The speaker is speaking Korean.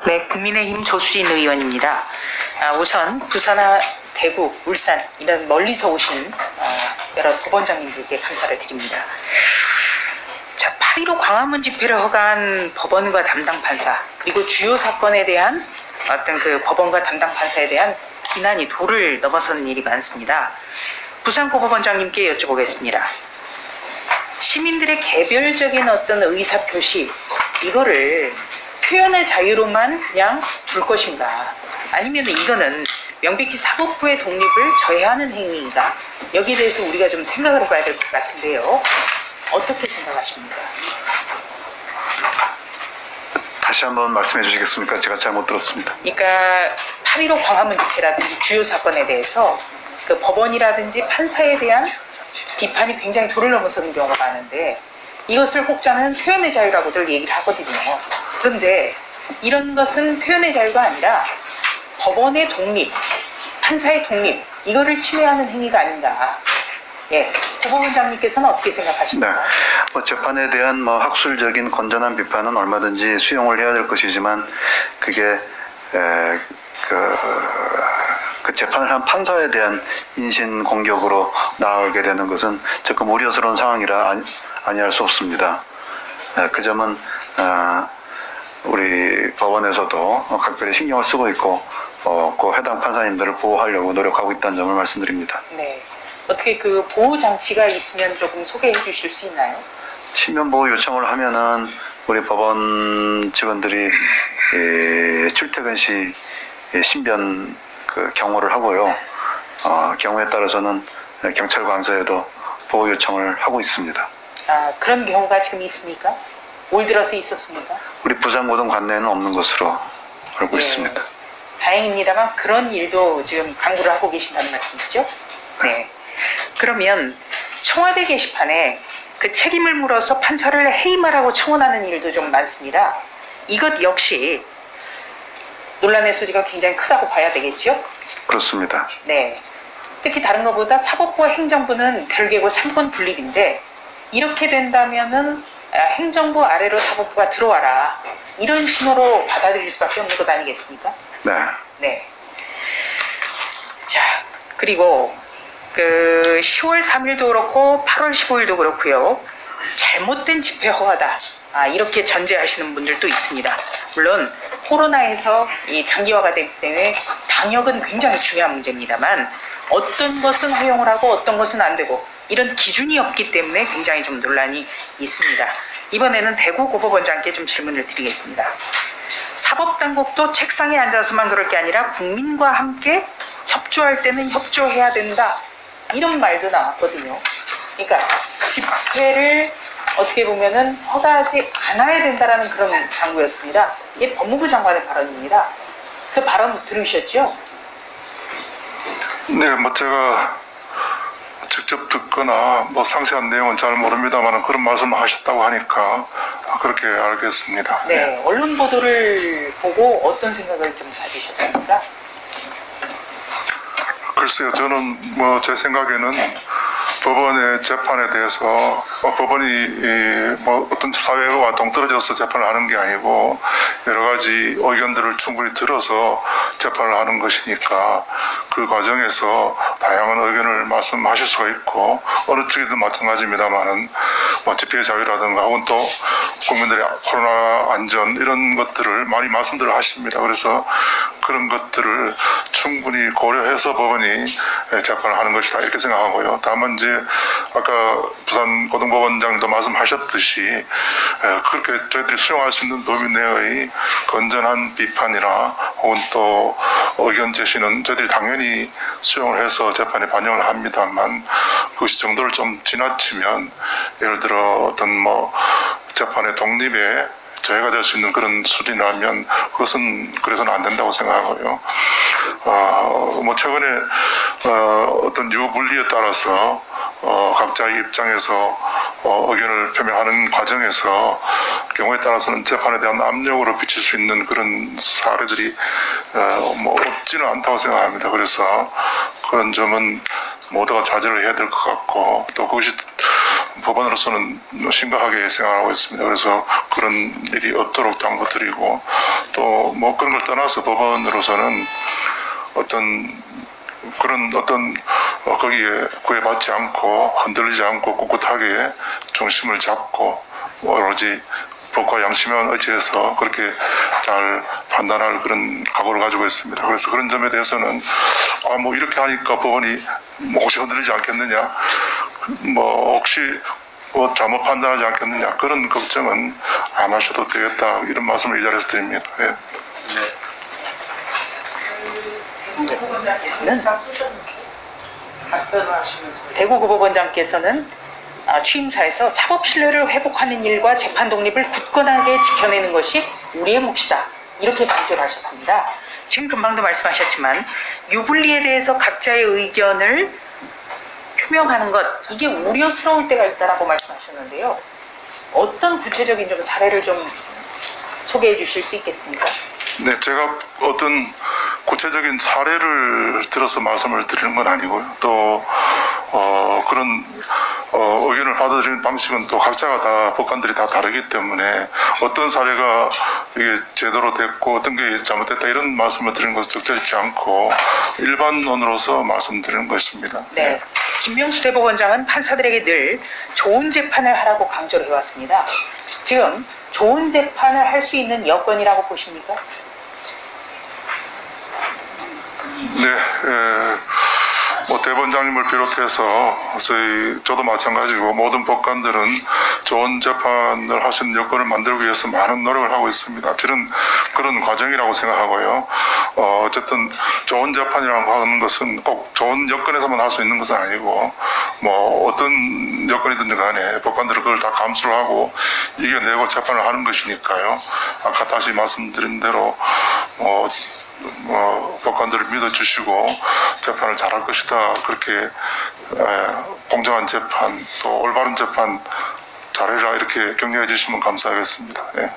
네, 국민의힘 조수진 의원입니다. 우선 부산과 대구, 울산 이런 멀리서 오신 여러 법원장님들께 감사를 드립니다. 자, 8.15 광화문 집회를 허가한 법원과 담당 판사, 그리고 주요 사건에 대한 어떤 그 법원과 담당 판사에 대한 비난이 도를 넘어서는 일이 많습니다. 부산고법원장님께 여쭤보겠습니다. 시민들의 개별적인 어떤 의사표시, 이거를 표현의 자유로만 그냥 둘 것인가, 아니면 이거는 명백히 사법부의 독립을 저해하는 행위인가, 여기에 대해서 우리가 좀 생각을 해봐야 될 것 같은데요. 어떻게 생각하십니까? 다시 한번 말씀해 주시겠습니까? 제가 잘못 들었습니다. 그러니까 8.15 광화문 집회라든지 주요 사건에 대해서 그 법원이라든지 판사에 대한 비판이 굉장히 도를 넘어서는 경우가 많은데, 이것을 혹자는 표현의 자유라고들 얘기를 하거든요. 그런데 이런 것은 표현의 자유가 아니라 법원의 독립, 판사의 독립, 이거를 침해하는 행위가 아닌가. 예, 고법원장님께서는 어떻게 생각하십니까? 네, 재판에 대한 학술적인 건전한 비판은 얼마든지 수용을 해야 될 것이지만, 그게 그 재판을 한 판사에 대한 인신 공격으로 나아가게 되는 것은 조금 우려스러운 상황이라 아니할 수 없습니다. 그 점은 우리 법원에서도 각별히 신경을 쓰고 있고, 그 해당 판사님들을 보호하려고 노력하고 있다는 점을 말씀드립니다. 네. 어떻게 그 보호 장치가 있으면 조금 소개해 주실 수 있나요? 신변 보호 요청을 하면은 우리 법원 직원들이 출퇴근 시 신변 경호를 하고요. 경우에 따라서는 경찰 관서에도 보호 요청을 하고 있습니다. 그런 경우가 지금 있습니까? 올 들어서 있었습니까? 우리 부산고등 관내에는 없는 것으로 알고 있습니다. 다행입니다만 그런 일도 지금 강구를 하고 계신다는 말씀이시죠? 네. 그러면 청와대 게시판에 그 책임을 물어서 판사를 해임하라고 청원하는 일도 좀 많습니다. 이것 역시 논란의 소지가 굉장히 크다고 봐야 되겠죠? 그렇습니다. 네. 특히 다른 것보다 사법부와 행정부는 별개고 3권 분립인데, 이렇게 된다면은 행정부 아래로 사법부가 들어와라, 이런 신호로 받아들일 수밖에 없는 것 아니겠습니까? 네. 네. 자, 그리고 그 10월 3일도 그렇고 8월 15일도 그렇고요. 잘못된 집회 허가다, 이렇게 전제하시는 분들도 있습니다. 물론 코로나에서 이 장기화가 되기 때문에 방역은 굉장히 중요한 문제입니다만, 어떤 것은 허용을 하고 어떤 것은 안 되고 이런 기준이 없기 때문에 굉장히 좀 논란이 있습니다. 이번에는 대구 고법원장께 좀 질문을 드리겠습니다. 사법당국도 책상에 앉아서만 그럴 게 아니라 국민과 함께 협조할 때는 협조해야 된다, 이런 말도 나왔거든요. 그러니까 집회를 어떻게 보면은 허가하지 않아야 된다라는 그런 당부였습니다. 이게 법무부 장관의 발언입니다. 그 발언 들으셨죠? 네, 제가 직접 듣거나 상세한 내용은 잘 모릅니다만 그런 말씀을 하셨다고 하니까 그렇게 알겠습니다. 네, 언론 보도를 보고 어떤 생각을 좀 가지셨습니까? 글쎄요, 저는 제 생각에는 법원의 재판에 대해서 법원이 어떤 사회와 동떨어져서 재판을 하는 게 아니고 여러 가지 의견들을 충분히 들어서 재판을 하는 것이니까, 그 과정에서 다양한 의견을 말씀하실 수가 있고, 어느 측이든 마찬가지입니다만은 집회의 자유라든가 혹은 또 국민들의 코로나 안전, 이런 것들을 많이 말씀들을 하십니다. 그래서 그런 것들을 충분히 고려해서 법원이 재판을 하는 것이다, 이렇게 생각하고요. 다만 이제 아까 부산 고등법원장도 말씀하셨듯이 그렇게 저희들이 수용할 수 있는 법인 내의 건전한 비판이나 혹은 또 의견 제시는 저희들이 당연히 수용을 해서 재판에 반영을 합니다만, 그것이 정도를 좀 지나치면, 예를 들어 어떤 재판의 독립에 저해가 될 수 있는 그런 수준이라면 그것은 그래서는 안 된다고 생각하고요. 최근에 어떤 유불리에 따라서 각자의 입장에서 의견을 표명하는 과정에서 경우에 따라서는 재판에 대한 압력으로 비칠 수 있는 그런 사례들이 없지는 않다고 생각합니다. 그래서 그런 점은 모두가 자제를 해야 될 것 같고, 또 그것이 법원으로서는 심각하게 생각하고 있습니다. 그래서 그런 일이 없도록 당부드리고, 또 뭐 그런 걸 떠나서 법원으로서는 거기에 구애받지 않고 흔들리지 않고 꿋꿋하게 중심을 잡고 오로지 법과 양심에 의지해서 그렇게 잘 판단할 그런 각오를 가지고 있습니다. 그래서 그런 점에 대해서는 뭐 이렇게 하니까 법원이 뭐 혹시 흔들리지 않겠느냐, 뭐 혹시 뭐 잘못 판단하지 않겠느냐, 그런 걱정은 안 하셔도 되겠다, 이런 말씀을 이 자리에서 드립니다. 예. 대구 법원장께서는 취임사에서 사법 신뢰를 회복하는 일과 재판 독립을 굳건하게 지켜내는 것이 우리의 몫이다, 이렇게 강조를 하셨습니다. 지금 금방도 말씀하셨지만 유불리에 대해서 각자의 의견을 표명하는 것, 이게 우려스러울 때가 있다라고 말씀하셨는데요. 어떤 구체적인 좀 사례를 좀 소개해 주실 수 있겠습니까? 네, 제가 어떤 구체적인 사례를 들어서 말씀을 드리는 건 아니고요. 또 그런 의견을 받아들이는 방식은 또 각자가 다 법관들이 다 다르기 때문에 어떤 사례가 이게 제대로 됐고 어떤 게 잘못됐다, 이런 말씀을 드리는 것은 적절치 않고 일반론으로서 말씀드리는 것입니다. 네. 김명수 대법원장은 판사들에게 늘 좋은 재판을 하라고 강조를 해왔습니다. 지금 좋은 재판을 할 수 있는 여건이라고 보십니까? 네, 뭐 대법원장님을 비롯해서 저도 마찬가지고 모든 법관들은 좋은 재판을 할 수 있는 여건을 만들기 위해서 많은 노력을 하고 있습니다. 저는 그런 과정이라고 생각하고요. 어쨌든 좋은 재판이라고 하는 것은 꼭 좋은 여건에서만 할 수 있는 것은 아니고, 뭐 어떤 여건이든지 간에 법관들은 그걸 다 감수를 하고 이겨내고 재판을 하는 것이니까요. 아까 다시 말씀드린 대로 법관들을 믿어주시고 재판을 잘할 것이다, 그렇게 공정한 재판, 또 올바른 재판 잘해라, 이렇게 격려해 주시면 감사하겠습니다. 예.